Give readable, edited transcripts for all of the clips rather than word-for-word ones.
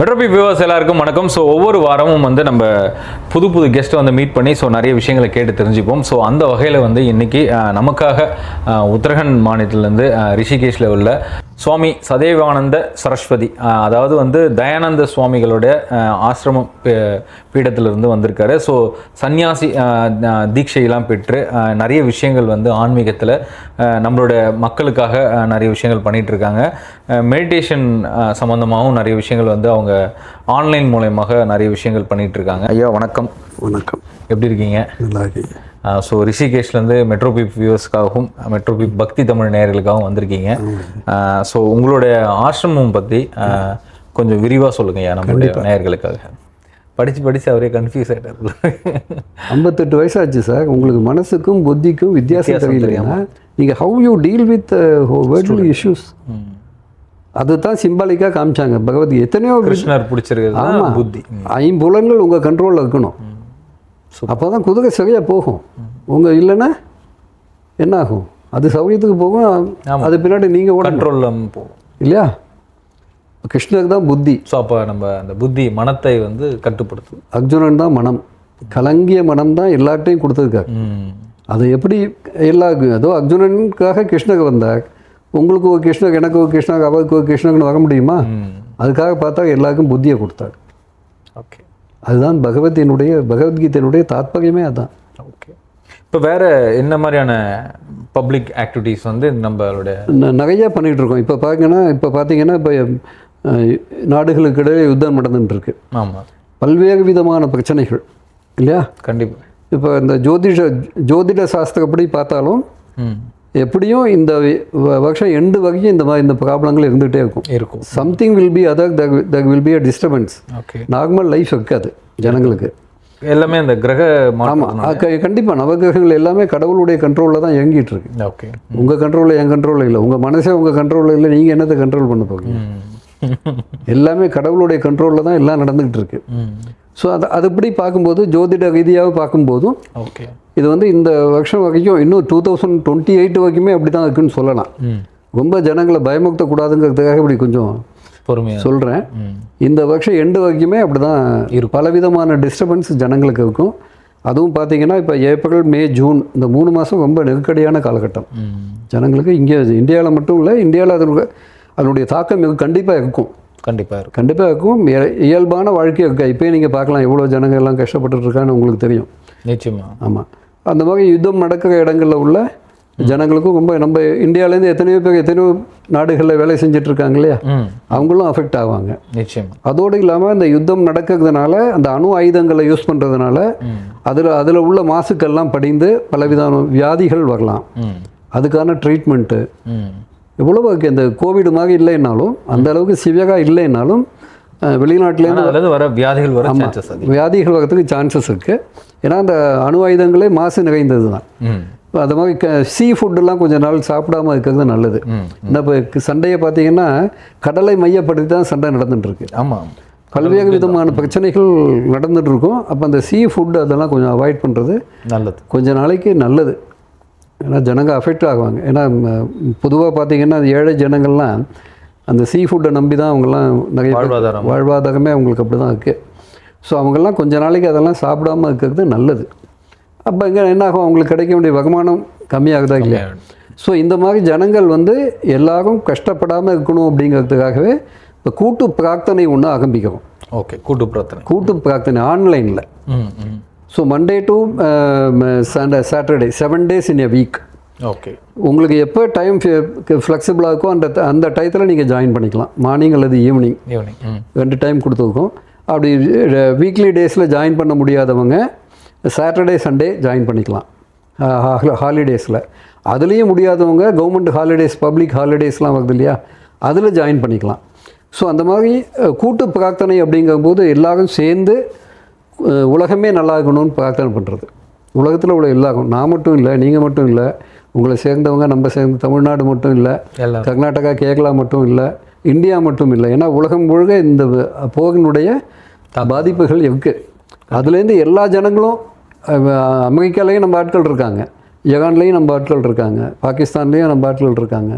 மெட்ரோபி viewers எல்லாருக்கும் வணக்கம். So ஒவ்வொரு வாரமும் வந்து நம்ம புது கெஸ்ட்டை வந்து மீட் பண்ணி நிறைய விஷயங்களை கேட்டு தெரிஞ்சுப்போம். ஸோ அந்த வகையில் வந்து இன்னைக்கு நமக்காக உத்தரகண்ட் மாநிலத்திலேருந்து ரிஷிகேஷில் உள்ள சுவாமி சதேவானந்த சரஸ்வதி, அதாவது வந்து தயானந்த சுவாமிகளுடைய ஆசிரமம் பீடத்திலிருந்து வந்திருக்காரு. ஸோ சன்னியாசி தீட்சையெல்லாம் பெற்று நிறைய விஷயங்கள் வந்து ஆன்மீகத்தில் நம்மளுடைய மக்களுக்காக நிறைய விஷயங்கள் பண்ணிகிட்ருக்காங்க. மெடிடேஷன் சம்மந்தமாகவும் நிறைய விஷயங்கள் வந்து அவங்க ஆன்லைன் மூலயமாக நிறைய விஷயங்கள் பண்ணிகிட்ருக்காங்க. ஐயா வணக்கம். வணக்கம், எப்படி இருக்கீங்க? நல்லா இருக்கீங்க. ஸோ ரிஷிகேஷ்லேருந்து மெட்ரோபிப் வியூவர்ஸ்க்காகவும் மெட்ரோபிப் பக்தி தமிழ் நேயர்களுக்காகவும் வந்திருக்கீங்க. ஸோ உங்களுடைய ஆசிரமம் பற்றி கொஞ்சம் விரிவாக சொல்லுங்க ஐயா நம்மளுடைய நேயர்களுக்காக. படித்து அவரே கன்ஃபியூஸ் ஆகிட்டார். 58 வயசாச்சு சார். உங்களுக்கு மனசுக்கும் புத்திக்கும் வித்தியாசம் தெரியலைன்னா நீங்கள் how you deal with world issues அதுதான் சிம்பாலிக்காக காமிச்சாங்க பகவத்கீதை. எத்தனையோ கிருஷ்ணர் பிடிச்சிருக்கு புத்தி, ஐம்புலன்கள் உங்கள் கண்ட்ரோலில் இருக்கணும். அப்போ தான் குதிரை சரியாக போகும். உங்கள் இல்லைன்னா என்ன ஆகும்? அது சௌரியத்துக்கு போகும், அது பின்னாடி நீங்கள் கண்ட்ரோலில் போகும் இல்லையா? கிருஷ்ணருக்கு தான் புத்தி. ஸோ அப்போ நம்ம அந்த புத்தி மனத்தை வந்து கட்டுப்படுத்தும். அர்ஜுனன் தான் மனம், கலங்கிய மனம் தான் எல்லார்ட்டையும் கொடுத்துருக்காரு. அது எப்படி எல்லாருக்கும் ஏதோ அர்ஜுனனுக்காக கிருஷ்ணருக்கு வந்தார். உங்களுக்கு ஒரு கிருஷ்ணர், எனக்கு ஒரு கிருஷ்ணர், அவருக்கு ஒரு கிருஷ்ணர்னு வர முடியுமா? அதுக்காக பார்த்தா எல்லாருக்கும் புத்தியை கொடுத்தார். ஓகே, அதுதான் பகவத்கீதையினுடைய தாத்பரியமே அதுதான். ஓகே, இப்போ வேறு என்ன மாதிரியான பப்ளிக் ஆக்டிவிட்டீஸ் வந்து நம்மளுடைய நிறையா பண்ணிகிட்டு இருக்கோம். இப்போ பார்த்தீங்கன்னா இப்போ நாடுகளுக்கு இடையே யுத்தம் நடந்துட்டுருக்கு. ஆமாம், பல்வேறு விதமான பிரச்சனைகள் இல்லையா? கண்டிப்பாக. இப்போ இந்த ஜோதிட சாஸ்திரப்படி பார்த்தாலும் எப்படியும் இந்த வருஷம் எண்டு வரைக்கும் இந்த ப்ராப்ளங்கள் இருந்துகிட்டே இருக்கும். Something will be other, that will be a disturbance. Okay, normal life இருக்காது ஜனங்களுக்கு. எல்லாமே அந்த கிரக. ஆமாம், கண்டிப்பாக நவகிரகங்கள் எல்லாமே கடவுளுடைய கண்ட்ரோலில் தான் இயங்கிட்டு இருக்கு. ஓகே, உங்கள் கண்ட்ரோலில் என் கண்ட்ரோலில் இல்லை, உங்கள் மனசே உங்கள் கண்ட்ரோலில் இல்லை. நீங்கள் என்னத்தை கண்ட்ரோல் பண்ண போகிறீங்க? எல்லாமே கடவுளுடைய கண்ட்ரோலில் தான் எல்லாம் நடந்துகிட்டு இருக்கு. ஸோ அதுபடி பார்க்கும்போது ஜோதிட ரீதியாக பார்க்கும்போதும் ஓகே, இது வந்து இந்த வருஷம் வரைக்கும் இன்னும் 2028 வரைக்குமே அப்படி தான் இருக்குன்னு சொல்லலாம். ரொம்ப ஜனங்களை பயமுறுத்தக்கூடாதுங்கிறதுக்காக இப்படி கொஞ்சம் பொறுமையாக சொல்கிறேன். இந்த வருஷம் எண்டு வரைக்குமே அப்படி தான் பலவிதமான டிஸ்டர்பன்ஸ் ஜனங்களுக்கு இருக்கும். அதுவும் பார்த்தீங்கன்னா இப்போ ஏப்ரல், மே, ஜூன் இந்த 3 மாதம் ரொம்ப நெருக்கடியான காலகட்டம் ஜனங்களுக்கு. இங்கே இந்தியாவில் மட்டும் இல்லை, இந்தியாவில் அதனுடைய தாக்கம் கண்டிப்பாக இருக்கும். கண்டிப்பாக இருக்கும். இயல்பான வாழ்க்கை இருக்கா இப்போயே நீங்கள் பார்க்கலாம் எவ்வளோ ஜனங்கள் எல்லாம் கஷ்டப்பட்டுருக்கான்னு உங்களுக்கு தெரியும். நிச்சயமாக. ஆமாம், அந்த மாதிரி யுத்தம் நடக்கிற இடங்களில் உள்ள ஜனங்களுக்கும் ரொம்ப, நம்ம இந்தியாவிலேருந்து எத்தனையோ நாடுகளில் வேலை செஞ்சுட்டு இருக்காங்க இல்லையா, அவங்களும் அஃபெக்ட் ஆவாங்க. நிச்சயம். அதோடு இல்லாமல் இந்த யுத்தம் நடக்கிறதுனால அந்த அணு ஆயுதங்களை யூஸ் பண்ணுறதுனால அதில் உள்ள மாசுக்கள்லாம் படிந்து பலவிதமான வியாதிகள் வரலாம். அதுக்கான ட்ரீட்மெண்ட்டு எவ்வளோ இந்த கோவிட் மாதிரி இல்லைன்னாலும், அந்த அளவுக்கு சிவியராக இல்லைன்னாலும் வெளிநாட்டிலேருந்து வர வியாதிகள் வரதுக்கு சான்சஸ் இருக்குது. ஏன்னா அந்த அணு ஆயுதங்களே மாசு நிறைந்தது தான். அது மாதிரி சீ ஃபுட்டெல்லாம் கொஞ்சம் நாள் சாப்பிடாமல் இருக்கிறது நல்லது. இந்த இப்போ சண்டையை பார்த்தீங்கன்னா கடலை மையப்படுத்தி தான் சண்டை நடந்துட்டுருக்கு. ஆமாம், பல்வேறு விதமான பிரச்சனைகள் நடந்துட்டு இருக்கும். அப்போ அந்த சீ ஃபுட் அதெல்லாம் கொஞ்சம் அவாய்ட் பண்ணுறது நல்லது, கொஞ்ச நாளைக்கு நல்லது. ஏன்னா ஜனங்க அஃபெக்ட் ஆகுவாங்க. ஏன்னா பொதுவாக பார்த்தீங்கன்னா ஏழை ஜனங்கள்லாம் அந்த சீ ஃபுட்டை நம்பி தான் அவங்கெல்லாம் நிறைய வாழ்வாதாரமே அவங்களுக்கு அப்படி தான் இருக்குது. ஸோ அவங்கெல்லாம் கொஞ்ச நாளைக்கு அதெல்லாம் சாப்பிடாமல் இருக்கிறது நல்லது. அப்போ இங்கே என்ன ஆகும்? அவங்களுக்கு கிடைக்க வேண்டிய வருமானம் கம்மியாகுதா இல்லையா? ஸோ இந்த மாதிரி ஜனங்கள் வந்து எல்லாரும் கஷ்டப்படாமல் இருக்கணும் அப்படிங்கிறதுக்காகவே இப்போ கூட்டு பிரார்த்தனை ஒன்று ஆரம்பிக்கிறோம். ஓகே, கூட்டு பிரார்த்தனை ஆன்லைனில். So Monday to Saturday 7 days in a week. Okay, உங்களுக்கு எப்போ டைம் ஃப்ளெக்சிபிளாக இருக்கோ அந்த டயத்தில் நீங்கள் ஜாயின் பண்ணிக்கலாம். மார்னிங் அல்லது ஈவினிங் 2 டைம் கொடுத்துருக்கோம். அப்படி வீக்லி டேஸில் ஜாயின் பண்ண முடியாதவங்க சாட்டர்டே, சண்டே ஜாயின் பண்ணிக்கலாம் ஹாலிடேஸில். அதுலேயும் முடியாதவங்க கவர்மெண்ட் ஹாலிடேஸ், பப்ளிக் ஹாலிடேஸ்லாம் வருது இல்லையா, அதில் ஜாயின் பண்ணிக்கலாம். ஸோ அந்த மாதிரி கூட்டு பிரார்த்தனை அப்படிங்கும்போது எல்லாரும் சேர்ந்து உலகமே நல்லா இருக்கணும்னு பிரார்த்தனை பண்ணுறது. உலகத்தில் உள்ள எல்லாரும், நான் மட்டும் இல்லை, நீங்கள் மட்டும் இல்லை, உங்களை சேர்ந்தவங்க, நம்ம சேர்ந்த தமிழ்நாடு மட்டும் இல்லை, கர்நாடகா, கேரளா மட்டும் இல்லை, இந்தியா மட்டும் இல்லை. ஏன்னா உலகம் முழுக்க இந்த போகினுடைய பாதிப்புகள் இருக்குது. அதுலேருந்து எல்லா ஜனங்களும், அமெரிக்காலேயும் நம்ம ஆட்கள் இருக்காங்க, ஈரான்லேயும் நம்ம ஆட்கள் இருக்காங்க, பாகிஸ்தான்லேயும் நம்ம ஆட்கள் இருக்காங்க.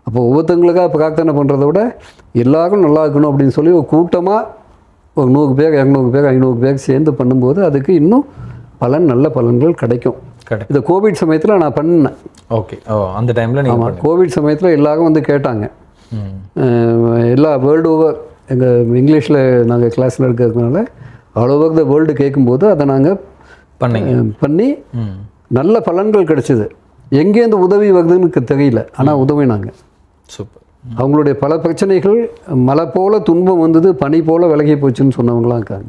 அப்போ ஒவ்வொருத்தங்களுக்காக பிரார்த்தனை பண்ணுறத விட எல்லாரும் நல்லா இருக்கணும் அப்படின்னு சொல்லி ஒரு கூட்டமாக ஒரு 100 பேர் 200 பேர் 500 பேர் சேர்ந்து பண்ணும்போது அதுக்கு இன்னும் நல்ல பலன்கள் கிடைக்கும். இந்த கோவிட் சமயத்தில் நான் பண்ணேன். ஓகே. அந்த டைமில் ஆமாம், கோவிட் சமயத்தில் எல்லாரும் வந்து கேட்டாங்க. எல்லா வேர்ல்டு ஓவர் எங்கள் இங்கிலீஷில் நாங்கள் கிளாஸில் இருக்கிறதுனால ஆல் ஓவர் த வேர்ல்டு கேட்கும்போது அதை நாங்கள் பண்ணி நல்ல பலன்கள் கிடைச்சிது. எங்கேருந்து உதவி வருதுன்னு தெரியல, ஆனால் உதவினாங்க. சூப்பர். அவங்களுடைய பல பிரச்சனைகள் மழை போல துன்பம் வந்தது, பனி போல விலகி போச்சுன்னு சொன்னவங்களாம் இருக்காங்க.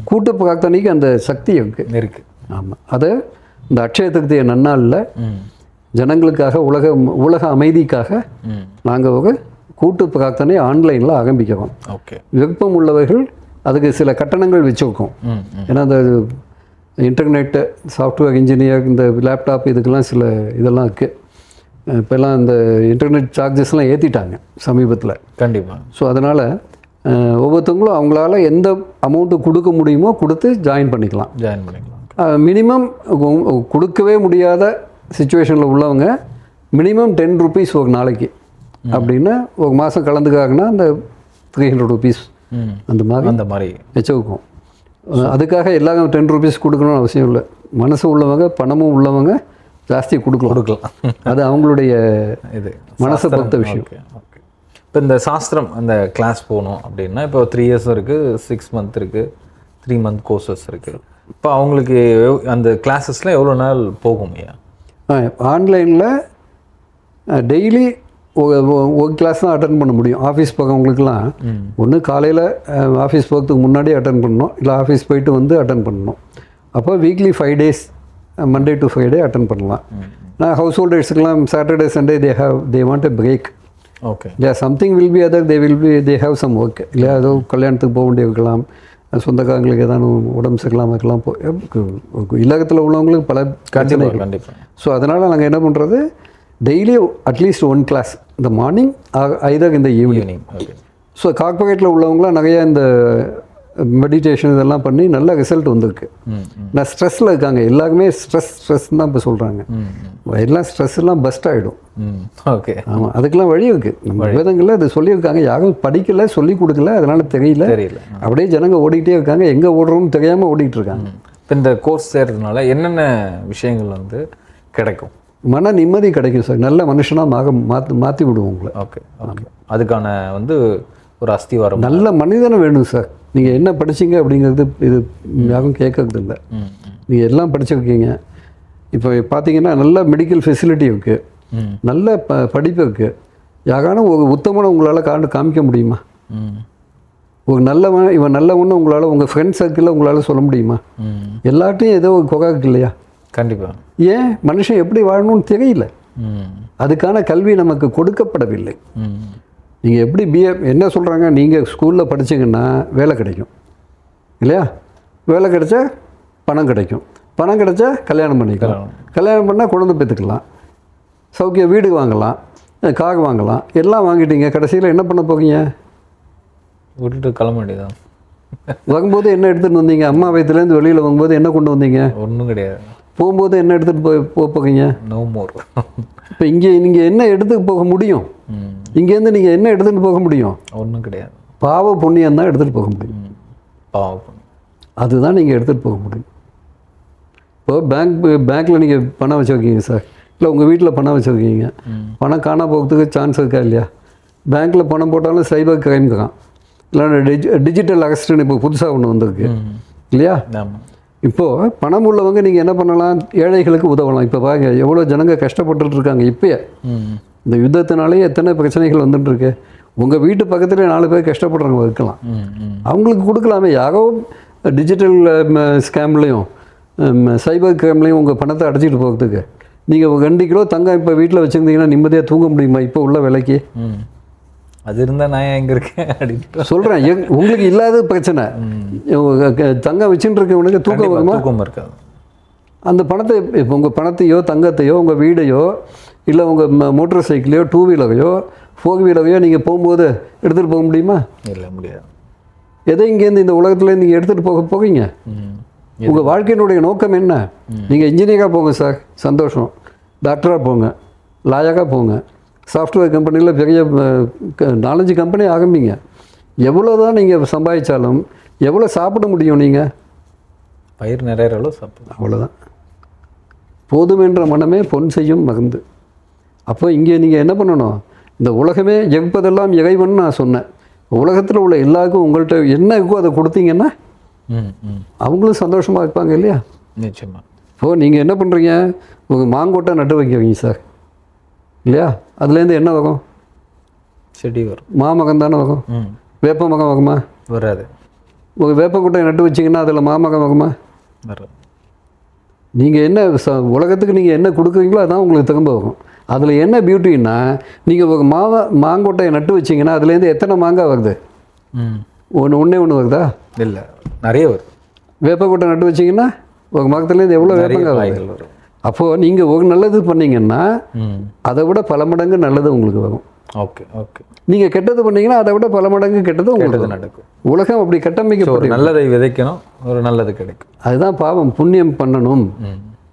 கூட்டு பிரார்த்தனைக்கு அந்த சக்தி இருக்கு. ஆமாம், அதை இந்த அட்சய திருத்திய நன்னாளில் ஜனங்களுக்காக உலக அமைதிக்காக நாங்கள் ஒரு கூட்டு பிரார்த்தனை ஆன்லைனில் ஆரம்பிக்கிறோம். ஓகே. விருப்பம் உள்ளவர்கள் அதுக்கு சில கட்டணங்கள் வச்சுருக்கோம். ஏன்னா அந்த இன்டர்நெட்டு, சாஃப்ட்வேர் இன்ஜினியர், இந்த லேப்டாப் இதுக்கெல்லாம் சில இதெல்லாம் இருக்குது. இப்போல்லாம் இந்த இன்டர்நெட் சார்ஜஸ்லாம் ஏற்றிட்டாங்க சமீபத்தில். கண்டிப்பாக. ஸோ அதனால் ஒவ்வொருத்தவங்களும் அவங்களால எந்த அமௌண்ட்டு கொடுக்க முடியுமோ கொடுத்து ஜாயின் பண்ணிக்கலாம். மினிமம் கொடுக்கவே முடியாத சுச்சுவேஷனில் உள்ளவங்க மினிமம் 10 ருபீஸ் ஒரு நாளைக்கு அப்படின்னு ஒரு மாதம் கலந்துக்காங்கன்னா அந்த 300 ருபீஸ் அந்த மாதிரி வச்சுருக்கோம். அதுக்காக எல்லாரும் 10 ருபீஸ் கொடுக்கணும்னு அவசியம் இல்லை. மனசு உள்ளவங்க, பணமும் உள்ளவங்க ஜாஸ்தி கொடுக்கலாம். அது அவங்களுடைய இது மனசை பொறுத்த விஷயம். இப்போ இந்த சாஸ்திரம் அந்த கிளாஸ் போகணும் அப்படின்னா இப்போ 3 இயர்ஸ் இருக்குது, 6 மந்த் இருக்குது, 3 மந்த் கோர்சஸ் இருக்குது. இப்போ அவங்களுக்கு அந்த கிளாஸஸ்லாம் எவ்வளோ நாள் போகும் ஐயா? ஆன்லைனில் டெய்லி ஒரு கிளாஸ் தான் அட்டன் பண்ண முடியும். ஆஃபீஸ் போகிறவங்களுக்குலாம் ஒன்று காலையில் ஆஃபீஸ் போகிறதுக்கு முன்னாடி அட்டன் பண்ணணும், இல்லை ஆஃபீஸ் போயிட்டு வந்து அட்டன் பண்ணணும். அப்போ weekly 5 days, Monday to Friday attend பண்ணலாம். நான் ஹவுஸ் ஹோல்டர்ஸுக்கெல்லாம் Saturday Sunday they want a break. Okay. இல்லையா, something will be other, they have some work. இல்லையா, ஏதோ கல்யாணத்துக்கு போக வேண்டியிருக்கலாம், சொந்தக்காரங்களுக்கு ஏதாவது உடம்பு சரியில்லாமல் இருக்கலாம், இல்லகத்தில் உள்ளவங்களுக்கு பல பிரச்சனைகள். ஸோ அதனால் நாங்கள் என்ன பண்ணுறது, டெய்லி அட்லீஸ்ட் 1 கிளாஸ் இந்த மார்னிங் ஐதர் இந்த ஈவினிங். ஸோ கார்பரேட்டில் உள்ளவங்களாம் நிறையா இந்த மெடிடேஷன் இதெல்லாம் பண்ணி நல்ல ரிசல்ட் வந்திருக்கு. நான் ஸ்ட்ரெஸ்ஸில் இருக்காங்க, எல்லாருமே ஸ்ட்ரெஸ் தான் இப்போ சொல்கிறாங்க. எல்லாம் ஸ்ட்ரெஸ் எல்லாம் பஸ்ட் ஆகிடும். ஓகே. ஆமாம், அதுக்கெல்லாம் வழி இருக்குது. நம்ம வேதங்களில் அது சொல்லியிருக்காங்க. யாரும் படிக்கலை, சொல்லி கொடுக்கல, அதனால் தெரியல. அப்படியே ஜனங்க ஓடிக்கிட்டே இருக்காங்க, எங்கே ஓடுறோம்னு தெரியாமல் ஓடிட்டு இருக்காங்க. இப்போ இந்த கோர்ஸ் சேர்றதுனால என்னென்ன விஷயங்கள் வந்து கிடைக்கும்? மன நிம்மதி கிடைக்கும் சார். நல்ல மனுஷனாக மாற்றி விடுவோம் உங்களை. ஓகே. ஓகே. அதுக்கான வந்து ஒரு அஸ்திவாரம், நல்ல மனிதனை வேணும் சார். நீங்கள் என்ன படிச்சிங்க அப்படிங்கிறது இது யாரும் கேட்கறது இல்லை. நீங்கள் எல்லாம் படிச்சிருக்கீங்க. இப்போ பார்த்தீங்கன்னா நல்ல மெடிக்கல் ஃபெசிலிட்டி இருக்குது, நல்ல படிப்பு இருக்குது. யாரான ஒரு உத்தமனை உங்களால் காமிக்க முடியுமா? ஒரு நல்லவன், இவன் நல்லவன்னு உங்களால் உங்கள் ஃப்ரெண்ட்ஸ் சர்க்கிளில் உங்களால் சொல்ல முடியுமா? எல்லாட்டையும் ஏதோ ஒரு குறை இருக்கு இல்லையா? கண்டிப்பாக. ஏன் மனுஷன் எப்படி வாழணும்னு தெரியல. அதுக்கான கல்வி நமக்கு கொடுக்கப்படவில்லை. நீங்கள் எப்படி என்ன சொல்கிறாங்க, நீங்கள் ஸ்கூலில் படிச்சிங்கன்னா வேலை கிடைக்கும் இல்லையா? வேலை கிடைச்சா பணம் கிடைக்கும், பணம் கிடைச்சா கல்யாணம் பண்ணிக்கலாம், கல்யாணம் பண்ணால் குழந்தை பெற்றுக்கலாம், சௌக்கிய வீடு வாங்கலாம், கார் வாங்கலாம். எல்லாம் வாங்கிட்டீங்க, கடைசியில் என்ன பண்ண போகிறீங்க? விட்டுட்டு கிளம்ப வேண்டியதான். வரும்போது என்ன எடுத்துகிட்டு வந்தீங்க? அம்மா வயிற்றுலேருந்து வெளியில் வரும்போது என்ன கொண்டு வந்தீங்க? ஒன்றும் கிடையாது. போகும்போது என்ன எடுத்துகிட்டு போகிறீங்க? No more. இப்போ நீங்கள் என்ன எடுத்துகிட்டு போக முடியும்? இங்கேருந்து நீங்கள் என்ன எடுத்துகிட்டு போக முடியும்? ஒன்றும் கிடையாது. பாவ புண்ணியம் தான் எடுத்துகிட்டு போக முடியும். பாவ புண்ணியம் அதுதான் நீங்கள் எடுத்துகிட்டு போக முடியும். இப்போ பேங்க்கில் நீங்கள் பணம் வச்சுருக்கீங்க சார், இல்லை உங்கள் வீட்டில் பணம் வச்சுருக்கீங்க, பணம் காணா போகிறதுக்கு சான்ஸ் இருக்கா இல்லையா? பேங்க்கில் பணம் போட்டாலும் சைபர் கிரைம் தான், இல்லைன்னா டிஜிட்டல் அரெஸ்ட்டுன்னு இப்போ புதுசாக ஒன்று வந்திருக்கு இல்லையா? இப்போது பணம் உள்ளவங்க நீங்கள் என்ன பண்ணலாம், ஏழைகளுக்கு உதவலாம். இப்போ பாருங்க எவ்வளோ ஜனங்க கஷ்டப்பட்டுட்டு இருக்காங்க. இப்போயே இந்த யுத்தத்தினாலேயே எத்தனை பிரச்சனைகள் வந்துட்டுருக்கு. உங்கள் வீட்டு பக்கத்துலேயே 4 பேர் கஷ்டப்படுறவங்க இருக்கலாம், அவங்களுக்கு கொடுக்கலாமே. யாரோ டிஜிட்டல் ஸ்கேம்லேயும் சைபர் கிரைம்லேயும் உங்கள் பணத்தை அடைச்சிட்டு போகிறதுக்கு நீங்கள் 2 கிலோ தங்கம் இப்போ வீட்டில் வச்சுருந்தீங்கன்னா நிம்மதியாக தூங்க முடியுமா இப்போ உள்ள விலைக்கு? அது இருந்தால் நான் எங்கே இருக்கேன் அப்படின்னு சொல்கிறேன். உங்களுக்கு இல்லாத பிரச்சனை, தங்கம் வச்சுட்டு இருக்கவனுக்கு தூக்கம் வருமா? தூக்கம் இருக்காது. அந்த பணத்தை இப்போ உங்கள் பணத்தையோ தங்கத்தையோ உங்கள் வீடையோ இல்லை உங்கள் மோட்டார் சைக்கிளையோ 2 வீலரையோ 4 வீலரையோ நீங்கள் போகும்போது எடுத்துகிட்டு போக முடியுமா? இல்லை, முடியாது. எதை இங்கேருந்து இந்த உலகத்தில் நீங்கள் எடுத்துகிட்டு போகிறீங்க? உங்கள் வாழ்க்கையினுடைய நோக்கம் என்ன? நீங்கள் இன்ஜினியராக போங்க சார், சந்தோஷம். டாக்டராக போங்க, லாயராக போங்க, சாஃப்ட்வேர் கம்பெனியில் பெரிய 4-5 கம்பெனி ஆரம்பிங்க. எவ்வளோ தான் நீங்கள் சம்பாதிச்சாலும் எவ்வளோ சாப்பிட முடியும் நீங்கள்? பயிர் நிறைய அளவு சாப்பிடும். அவ்வளோதான். போதுமென்ற மனமே பொன் செய்யும் மருந்து. அப்போ இங்கே நீங்கள் என்ன பண்ணணும்? இந்த உலகமே ஜெயிப்பதெல்லாம் இறைவன் நான் சொன்னேன். உலகத்தில் உள்ள எல்லாருக்கும் உங்கள்கிட்ட என்ன இருக்கோ அதை கொடுத்தீங்கன்னா அவங்களும் சந்தோஷமாக இருப்பாங்க இல்லையா? நிச்சயமாக. இப்போது நீங்கள் என்ன பண்ணுறீங்க? உங்கள் மாங்கொட்டை நட்டு வைக்கிறீங்க சார் இல்லையா? அதுலேருந்து என்ன வரும்? செடி வரும். மாமகம் தானே வரும். வேப்ப மகம் வருமா? வராது. உங்கள் வேப்பங்கொட்டையை நட்டு வச்சிங்கன்னா அதில் மாமகம் வருமா? வராது. நீங்கள் என்ன உலகத்துக்கு நீங்கள் என்ன கொடுக்குறீங்களோ அதான் உங்களுக்கு திரும்ப வரும். அதில் என்ன பியூட்டின்னா, நீங்கள் ஒரு மாங்கொட்டையை நட்டு வச்சிங்கன்னா அதுலேருந்து எத்தனை மாங்காய் வருது? ஒன்றே வருதா? இல்லை, நிறைய வருது. வேப்பங்கொட்டை நட்டு வச்சிங்கன்னா ஒரு மரத்துலேருந்து எவ்வளோ வேப்பங்காய் வரும்? அப்போது நீங்கள் ஒரு நல்லது பண்ணிங்கன்னா அதை விட பல மடங்கு நல்லது உங்களுக்கு வரும். Okay okay. நீங்கள் கெட்டது பண்ணீங்கன்னா அதை விட பல மடங்கு கெட்டது உங்களுக்கு நடக்கும். உலகம் அப்படி கட்டமைக்கப்படும். நல்லதை விதைக்கணும், ஒரு நல்லது கிடைக்கும். அதுதான் பாவம். புண்ணியம் பண்ணணும்,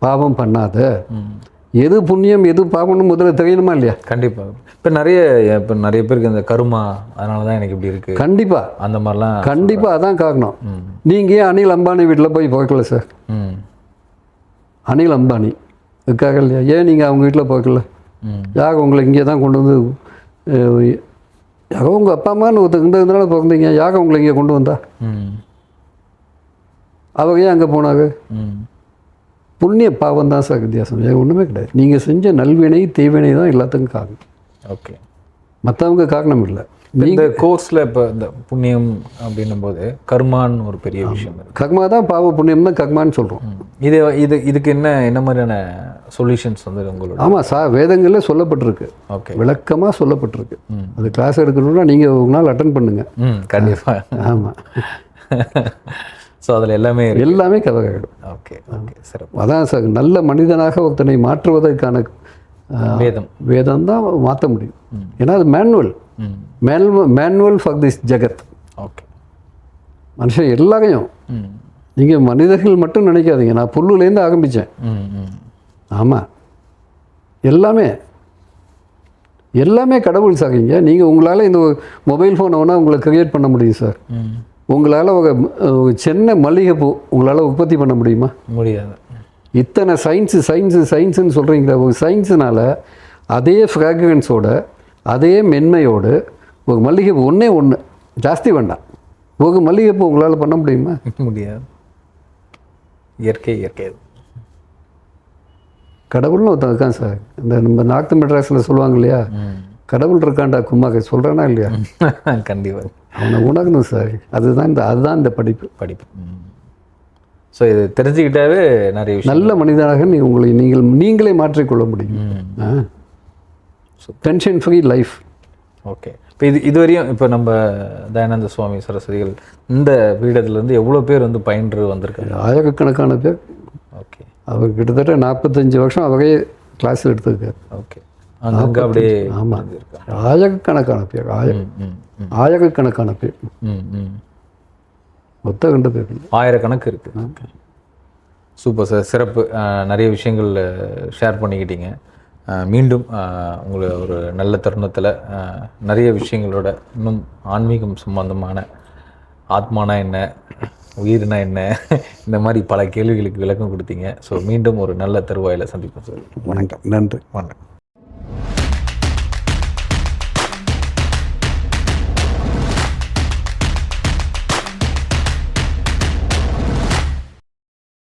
பாவம் பண்ணாத. எது புண்ணியம் எது பாவம்னு முதல்ல தெரியணுமா இல்லையா? கண்டிப்பாக. இப்போ நிறைய பேருக்கு இந்த கருமா, அதனால தான் எனக்கு இப்படி இருக்குது. கண்டிப்பாக அந்த மாதிரிலாம் கண்டிப்பாக அதான் காரணம். நீங்கள் ஏன் அனில் அம்பானி வீட்டில் போய் பார்க்கல சார்? அனில் அம்பானி இருக்காக இல்லையா? ஏன் நீங்கள் அவங்க வீட்டில் பார்க்கல? யார் உங்களை இங்கே தான் கொண்டு வந்து, யாரோ உங்கள் அப்பா அம்மான்னு இருந்ததுனால பிறந்தீங்க, யார் உங்களை இங்கே கொண்டு வந்தா? அவங்க ஏன் அங்கே போனாங்க? புண்ணிய பாவம் தான் சார் வித்தியாசம், வேறு ஒன்றுமே கிடையாது. நீங்கள் செஞ்ச நல்வினை தீவினை தான் எல்லாத்துக்கும் காரணம். ஓகே. மற்றவங்க காரணம் இல்லை. இந்த கோர்ஸில் இப்போ இந்த புண்ணியம் அப்படின்னும் போது கர்மான்னு ஒரு பெரிய விஷயம். கர்மா தான் பாவ புண்ணியம் தான் கர்மான்னு சொல்கிறோம். இதுக்கு என்ன மாதிரியான சொல்யூஷன்ஸ் வந்து உங்களோட? ஆமாம் சார், வேதங்களில் சொல்லப்பட்டிருக்கு. ஓகே, விளக்கமாக சொல்லப்பட்டிருக்கு. அது கிளாஸ் எடுக்கணும்னா நீங்கள் ஒரு நாள் அட்டன் பண்ணுங்கள். கண்டிப்பாக. ஆமாம். ஸோ அதில் எல்லாமே கவர் ஆகிடும். ஓகே ஓகே, சிறப்பு. அதான் சார், நல்ல மனிதனாக ஒருத்தனை மாற்றுவதற்கான வேதம் தான் மாற்ற முடியும். ஏன்னா அது மேனுவல் ஃபார் திஸ் ஜெகத். ஓகே. மனுஷன் எல்லாரையும், நீங்கள் மனிதர்கள் மட்டும் நினைக்காதீங்க. நான் புல்லுலேருந்து ஆரம்பித்தேன். ஆமாம், எல்லாமே கடவுள் சாகிங்க. நீங்கள் உங்களால் இந்த மொபைல் ஃபோனை வேணால் உங்களை க்ரியேட் பண்ண முடியும் சார். உங்களால் ஒரு சின்ன மல்லிகைப்பூ உங்களால் உற்பத்தி பண்ண முடியுமா? முடியாது. இத்தனை சயின்ஸுன்னு சொல்கிறீங்களா? ஒரு சயின்ஸுனால் அதே ஃப்ராக்ரன்ஸோட அதே மென்மையோடு ஒரு மல்லிகைப்பூ ஒன்று ஜாஸ்தி வேண்டாம், ஒரு மல்லிகைப்பூ உங்களால் பண்ண முடியுமா? முடியாது. இயற்கை. கடவுள்னு ஒருத்தன் இருக்கான் சார். இந்த நம்ம நார்த் மெட்ராஸில் சொல்லுவாங்க இல்லையா, கடவுள் இருக்காண்டா கும்மாக்க சொல்கிறானா இல்லையா? கண்டிப்பாக அவனை உணரணும் சார். அதுதான் இந்த படிப்பு. ஸோ இது தெரிஞ்சுக்கிட்டாவே நிறைய விஷயம், நல்ல மனிதனாக நீங்களே மாற்றிக்கொள்ள முடியும். Tension free life. ஓகே. இப்போ இதுவரையும் இப்போ நம்ம தயானந்த சுவாமி சரஸ்வதிகள் இந்த பீடத்துலேருந்து எவ்வளோ பேர் வந்து பயின்று வந்திருக்காங்க? ஆயிரக்கணக்கான பேர். ஓகே. அவர் கிட்டத்தட்ட 45 வருஷம் அவரே கிளாஸ் எடுத்துருக்காரு. ஓகே. அங்கே அப்படியே. ஆமாம், ஆயிரக்கணக்கான பேர். ஆயிரக்கணக்கான பேர். மொத்த 2 பேர், ஆயிரக்கணக்கு இருக்குது. ஓகே, சூப்பர் சார், சிறப்பு. நிறைய விஷயங்கள் ஷேர் பண்ணிக்கிட்டீங்க. மீண்டும் உங்களை ஒரு நல்ல தருணத்தில் நிறைய விஷயங்களோட இன்னும் ஆன்மீகம் சம்பந்தமான, ஆத்மானா என்ன, உயிர்னா என்ன, இந்த மாதிரி பல கேள்விகளுக்கு விளக்கம் கொடுத்தீங்க. ஸோ மீண்டும் ஒரு நல்ல தருவாயில் சந்திப்போம் சார். வணக்கம். நன்றி. வணக்கம்.